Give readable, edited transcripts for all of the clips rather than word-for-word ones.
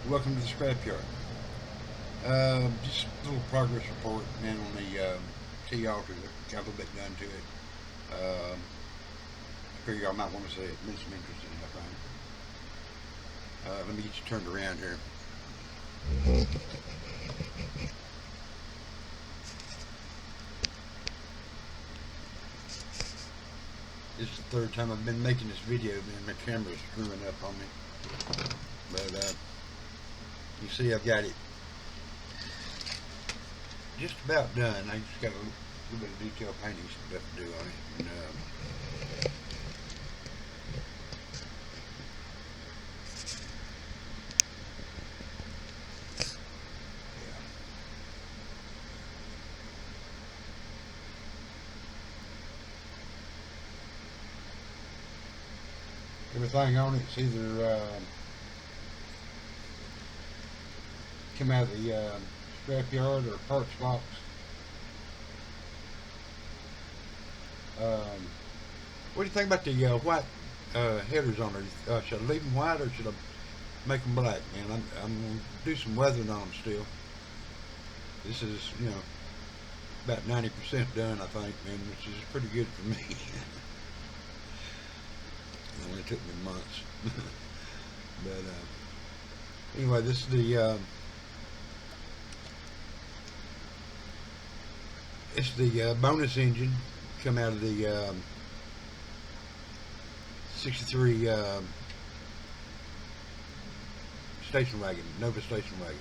Welcome to the scrapyard. Just a little progress report, man, on the T altar. Got a little bit done to it. I figure y'all might want to see it. Been some interest in it, I find. Let me get you turned around here. This is the third time I've been making this video, man. My camera's screwing up on me. But you see, I've got it just about done. I just got a little bit of detail painting stuff to do on it. And, everything on it's either come out of the scrapyard or parts box. What do you think about the white headers on there? Should I leave them white or should I make them black? Man, I'm going to do some weathering on them still. This is, about 90% done, I think, man, which is pretty good for me. It only took me months. But anyway, this is the bonus engine come out of the 63 station wagon, Nova station wagon.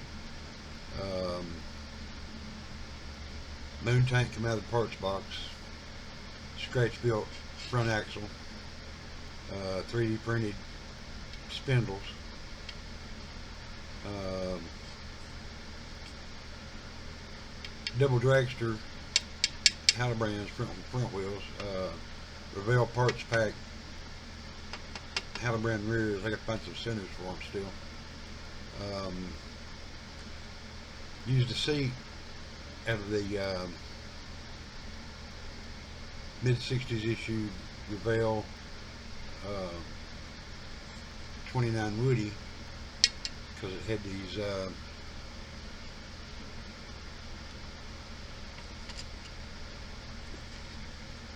Moon tank come out of the parts box. Scratch built front axle. 3D printed spindles. Double dragster Halibrands front wheels. Revell parts pack Halibrand rears. I got to find some centers for them still. Used a seat out of the mid-60s issue Revell 29 Woody, because it had these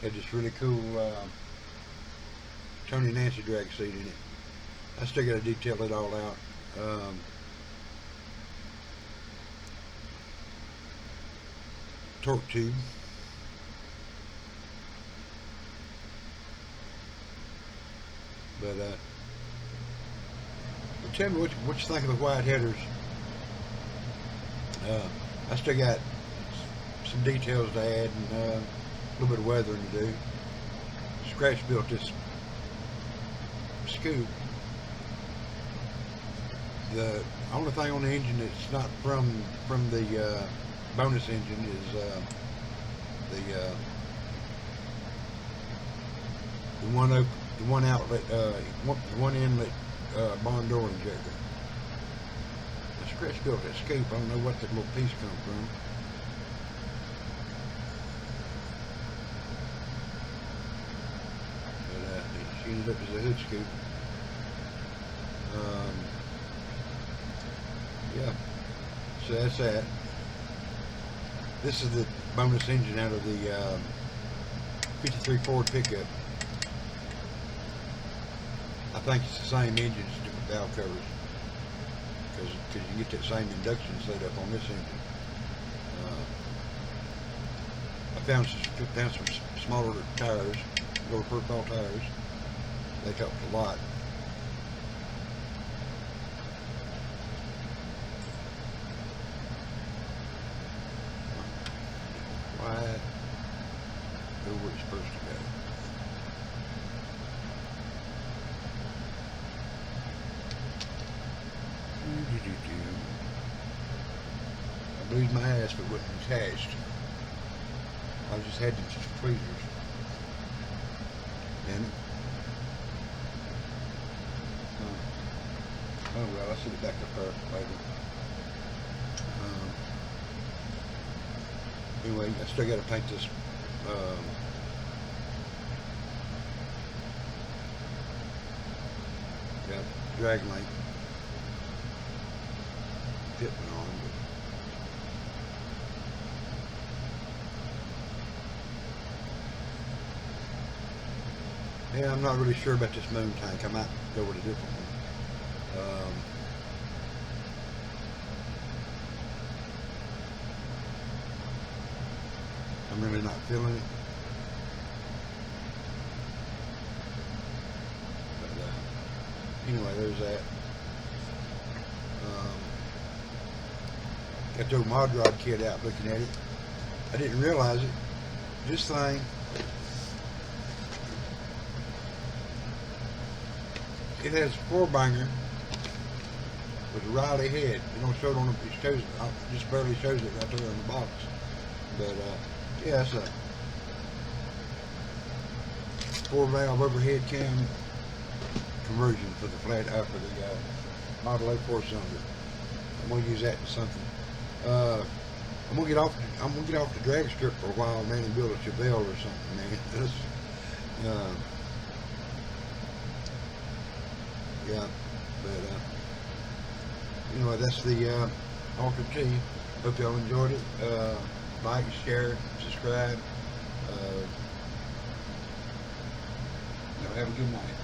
had this really cool Tony Nancy drag seat in it. I still got to detail it all out. Torque tube. But tell me what you think of the white headers. I still got some details to add and a little bit of weathering to do. Scratch built this scoop. The only thing on the engine that's not from the bonus engine is the one outlet, one inlet barn door injector. The Scratch built that scoop. I don't know what that little piece come from. But she ended up as a hood scoop. Yeah, so that's that. This is the bonus engine out of the 53 Ford pickup. I think it's the same engine, just different valve covers, because you can get that same induction setup on this engine. I found some smaller tires, lower profile tires. They helped a lot. Why go where it's supposed to go? I bleed my ass if it wasn't attached. I just had the tweezers. And oh well, I'll set it back up there later. Anyway, I still got to paint this got drag link. pitman on. But yeah, I'm not really sure about this moon tank. I might go with a different one. I'm really not feeling it. But anyway, there's that. Got the old Mod Rod kit out looking at it. I didn't realize it. This thing it has a 4-banger with a Riley head. It don't show it on the, it shows it, just barely shows it right there on the box. But yeah, it's a 4-valve overhead cam conversion for the flat for the Model A 4-cylinder. I'm gonna use that in something. I'm gonna get off the drag strip for a while, man, and build a Chevelle or something, man. That's, yeah, but anyway, that's the Ultra T. Hope y'all enjoyed it. Like, share, subscribe. Y'all have a good night.